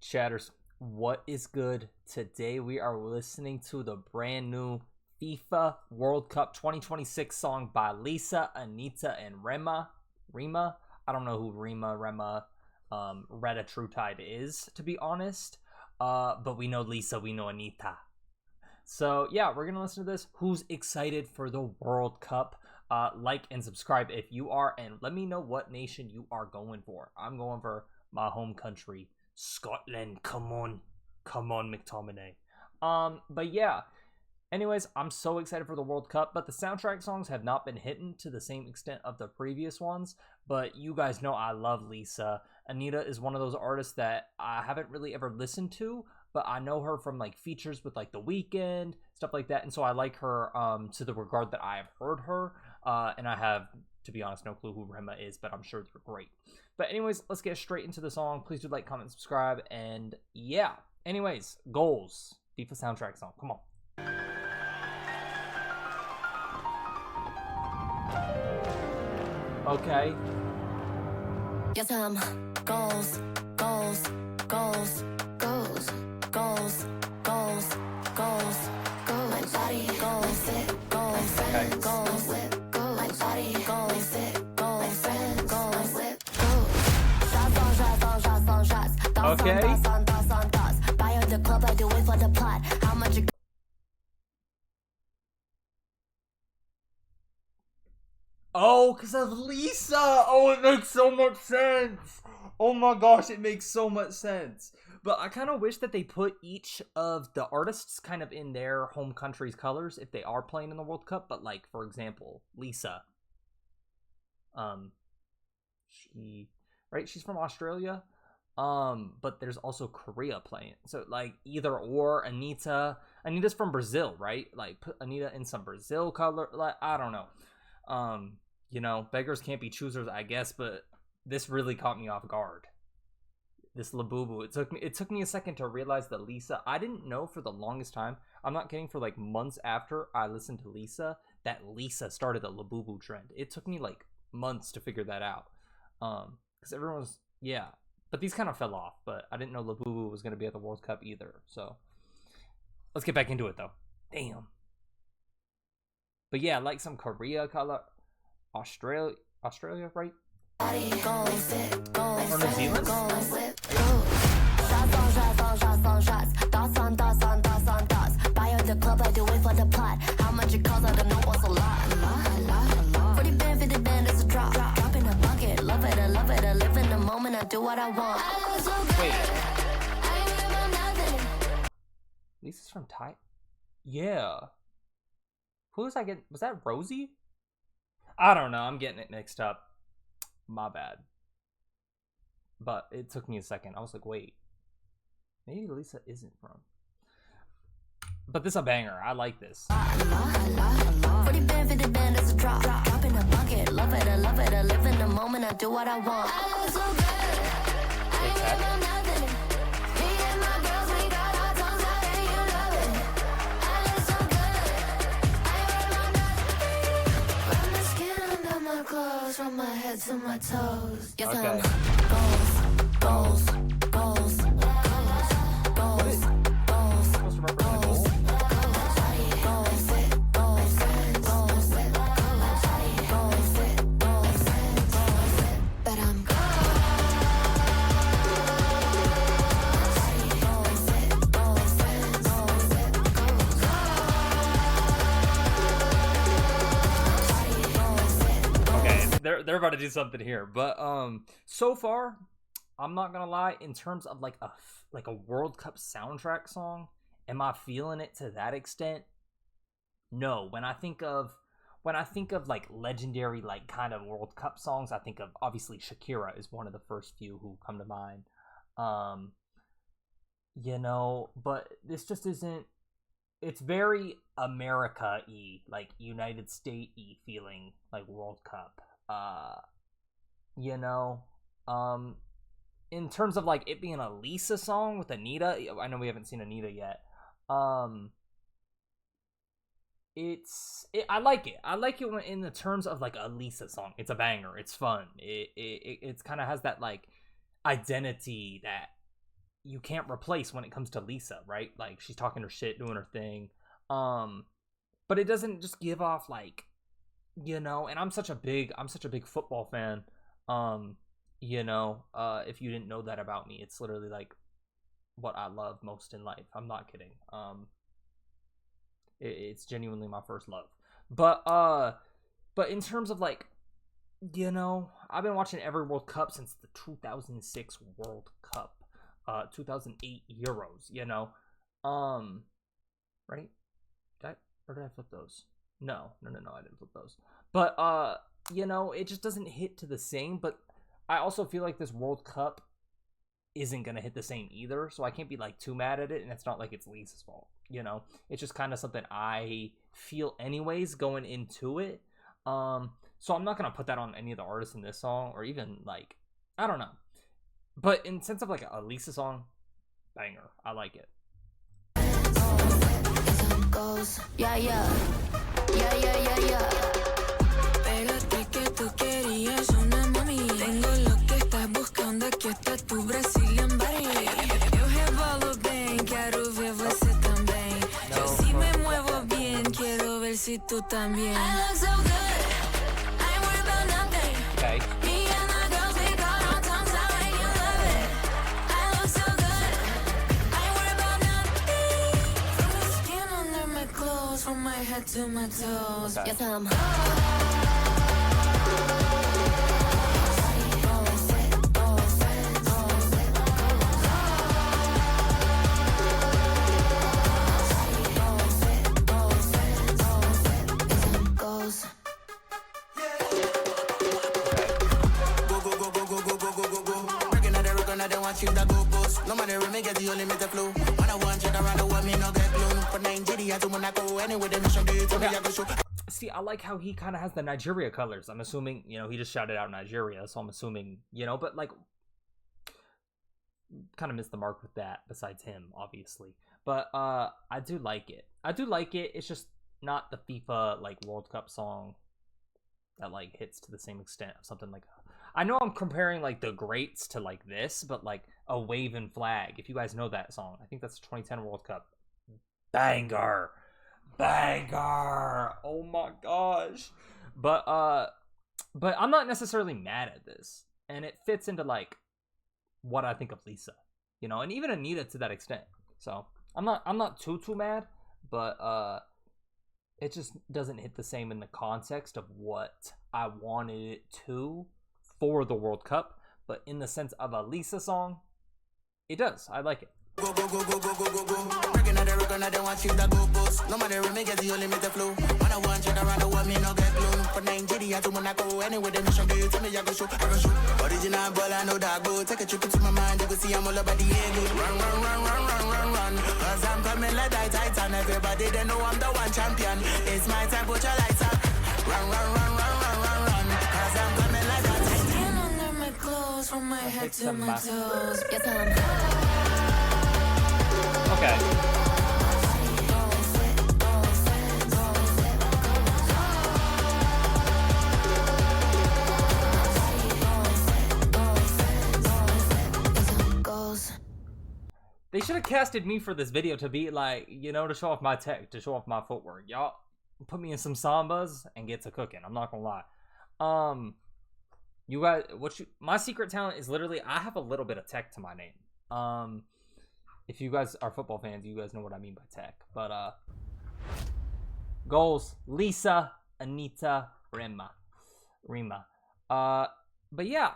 Chatters, what is good? Today we are listening to the brand new FIFA World Cup 2026 song by Lisa, ANITTA, and Rema. I don't know who Rema, Retta True Tide is, to be honest. But we know Lisa, we know ANITTA. So yeah, we're gonna listen to this. Who's excited for the World Cup? Like and subscribe if you are, and let me know what nation you are going for. I'm going for my home country, Scotland. Come on, McTominay. But yeah. Anyways, I'm so excited for the World Cup, but the soundtrack songs have not been hitting to the same extent of the previous ones. But you guys know I love Lisa. ANITTA is one of those artists that I haven't really ever listened to, but I know her from like features with like The Weeknd, stuff like that, and so I like her to the regard that I have heard her, and I have, to be honest, no clue who Rema is, but I'm sure they're great. But anyways, let's get straight into the song. Please do like, comment, subscribe, and yeah. Anyways, goals. FIFA soundtrack song. Come on. Okay. Yes, goals, goals, goals, goals, goals, goals, goals, goals, my body, goals, goals, okay. Goals, my body, goals, goals, friends, goals, goals. Shots on shots. Okay. Thoughts. Buy out the club, I do it for the plot. How much you... Oh, because of Lisa. Oh, it makes so much sense. Oh my gosh, it makes so much sense. But I kind of wish that they put each of the artists kind of in their home country's colors if they are playing in the World Cup. But like, for example, Lisa. She's from Australia. But there's also Korea playing. So like either or. ANITTA's from Brazil, right? Like put ANITTA in some Brazil color. Like, I don't know. You know, beggars can't be choosers, I guess, but this really caught me off guard. This Labubu. It took me a second to realize that Lisa, I didn't know for the longest time. I'm not kidding, for like months after I listened to Lisa, that Lisa started the Labubu trend. It took me like months to figure that out. Because everyone was, yeah. But these kind of fell off, but I didn't know Labubu was going to be at the World Cup either. So let's get back into it though. Damn. But yeah, like some Korea color, Australia, right? Or New Zealand? Shots. Buy out the club, I do it for the plot. How much it costs, I don't know what's a lot. 40 band, 50 band, it's a drop. Drop in a bucket, love it, I live in the moment, I do what I want. Wait. Lisa's from Thai? Yeah. Who was I getting? Was that Rosie? I don't know. I'm getting it mixed up. My bad. But it took me a second. I was like, wait. Maybe Lisa isn't from. But this is a banger. I like this. 40 band, 50 band, it's a drop. Drop in a bucket. Love it, I live in the moment. I do what I want. From my head to my toes. Yes, okay. Goals. Supposed to represent goals? But I'm They're about to do something here, but so far, I'm not gonna lie. In terms of like a World Cup soundtrack song, am I feeling it to that extent? No. When I think of like legendary like kind of World Cup songs, I think of obviously Shakira is one of the first few who come to mind. You know, but this just isn't. It's very America-y, like United States-y feeling, like World Cup. You know, in terms of like it being a Lisa song with ANITTA, I know we haven't seen ANITTA yet. I like it. I like it in the terms of like a Lisa song. It's a banger. It's fun. It kind of has that like identity that you can't replace when it comes to Lisa, right? Like, she's talking her shit, doing her thing. But it doesn't just give off like, you know, and I'm such a big football fan. You know, if you didn't know that about me, it's literally like what I love most in life. I'm not kidding. It's genuinely my first love. But in terms of like, you know, I've been watching every World Cup since the 2006 World Cup, 2008 Euros, you know, right? Or did I flip those? No, I didn't flip those. But, you know, it just doesn't hit to the same, but I also feel like this World Cup isn't going to hit the same either, so I can't be, like, too mad at it, and it's not like it's Lisa's fault, you know? It's just kind of something I feel anyways going into it. So I'm not going to put that on any of the artists in this song, or even, like, I don't know. But in sense of, like, a Lisa song, banger. I like it. Yeah. Pégate que tú querías una mami. Tengo lo que estás buscando, aquí está tu Brazilian body. Eu rebolo bem, quero ver você também. Eu se me muevo bien, quiero ver si tú también. I look so good, I ain't worried about nothing. Okay. Me and the girls, we got our tongues out and you love it. I look so good, I ain't worried about nothing. From the skin under my clothes, from my head to my toes. Okay. Yes, I'm no matter if me get the only meet the flow. When I want you around the world, me no get blown. For Nigeria to when I go anywhere, the mission be to me, I go show. See, I like how he kind of has the Nigeria colors. I'm assuming, you know, he just shouted out Nigeria, so I'm assuming, you know, but like, kind of missed the mark with that, besides him, obviously. But I do like it. It's just not the FIFA, like, World Cup song that, like, hits to the same extent of something like... I know I'm comparing, like, the greats to, like, this, but, like, a waving flag. If you guys know that song, I think that's the 2010 World Cup. Banger! Oh my gosh! But I'm not necessarily mad at this, and it fits into, like, what I think of Lisa, you know, and even ANITTA to that extent. So I'm not too mad, but it just doesn't hit the same in the context of what I wanted it to for the World Cup. But in the sense of a Lisa song, it does. I like it. Go. Breaking out the rock and I don't want you to go post. No matter if me get the only meet the flow. When I want you around the world, me no get blown. For Nigeria to when I go anywhere, the mission be to me, I go show. Original ball, I know that go. Take a trip into my mind, you go see I'm all about the ego. Run. Cause I'm coming like that Titan. Everybody, they know I'm the one champion. It's my time, put your lights up. Run. Cause I'm coming like that Titan. skin under my clothes, from my head to my toes. Yes, I'm Okay. They should have casted me for this video to be like, you know, to show off my tech, to show off my footwork. Y'all put me in some sambas and get to cooking. I'm not gonna lie. You guys, my secret talent is literally I have a little bit of tech to my name. If you guys are football fans, you guys know what I mean by tech. But goals: Lisa, ANITTA, Rema. But yeah.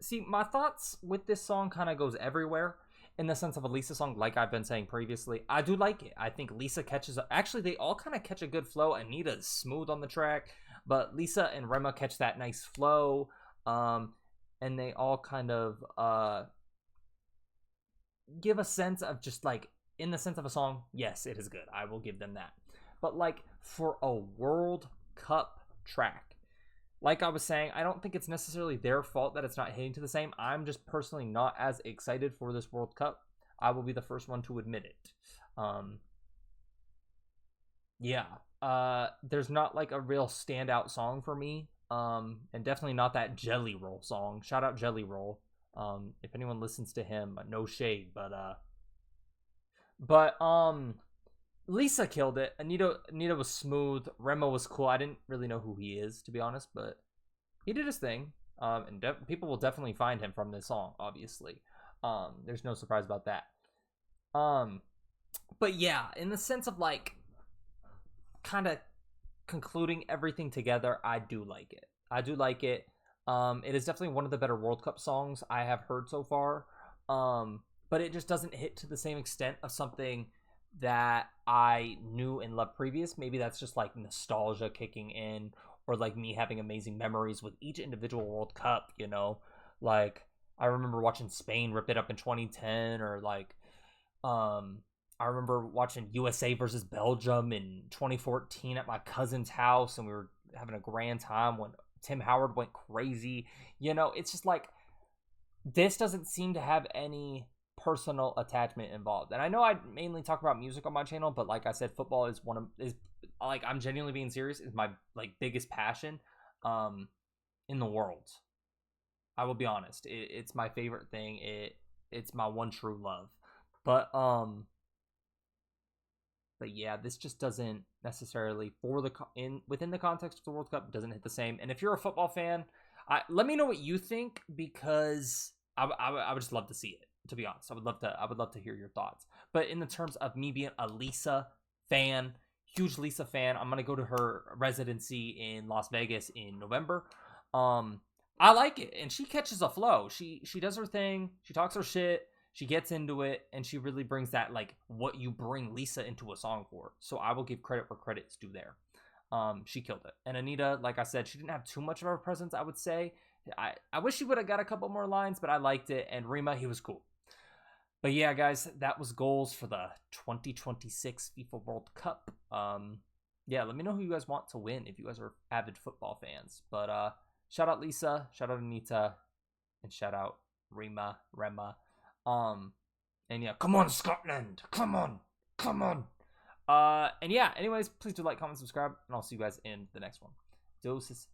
See, my thoughts with this song kind of goes everywhere in the sense of a Lisa song, like I've been saying previously. I do like it. I think Lisa catches... Actually, they all kind of catch a good flow. ANITTA is smooth on the track, but Lisa and Rema catch that nice flow. And they all kind of give a sense of just, like, in the sense of a song, yes, it is good. I will give them that. But, like, for a World Cup track, like I was saying, I don't think it's necessarily their fault that it's not hitting to the same. I'm just personally not as excited for this World Cup. I will be the first one to admit it. There's not like a real standout song for me. And definitely not that Jelly Roll song. Shout out Jelly Roll. If anyone listens to him, no shade, but Lisa killed it. Anita was smooth. Rema was cool. I didn't really know who he is, to be honest, but he did his thing. And people will definitely find him from this song, obviously. There's no surprise about that. But yeah, in the sense of like kind of concluding everything together, I do like it. It is definitely one of the better World Cup songs I have heard so far. But it just doesn't hit to the same extent of something that I knew and loved previous. Maybe that's just like nostalgia kicking in, or like me having amazing memories with each individual World Cup, you know? Like, I remember watching Spain rip it up in 2010, or like, I remember watching USA versus Belgium in 2014 at my cousin's house, and we were having a grand time when Tim Howard went crazy. You know, it's just like, this doesn't seem to have any personal attachment involved. And I know I mainly talk about music on my channel, but like I said, football is like, I'm genuinely being serious, is my like biggest passion in the world. I will be honest. It's my favorite thing. It's my one true love. But yeah, this just doesn't necessarily within the context of the World Cup doesn't hit the same. And if you're a football fan, let me know what you think, because I would just love to see it. To be honest, I would love to hear your thoughts. But in the terms of me being a Lisa fan, huge Lisa fan, I'm gonna go to her residency in Las Vegas in November. I like it, and she catches a flow. She does her thing. She talks her shit. She gets into it, and she really brings that, like, what you bring Lisa into a song for. So I will give credit where credit's due there. She killed it. And Anita, like I said, she didn't have too much of a presence, I would say. I wish she would have got a couple more lines, but I liked it. And Rema, he was cool. But yeah, guys, that was goals for the 2026 FIFA World Cup. Yeah, let me know who you guys want to win if you guys are avid football fans. But shout out Lisa, shout out Anita, and shout out Rema. And yeah, come on, Scotland, come on. And yeah, anyways, please do like, comment, subscribe, and I'll see you guys in the next one. Deuces.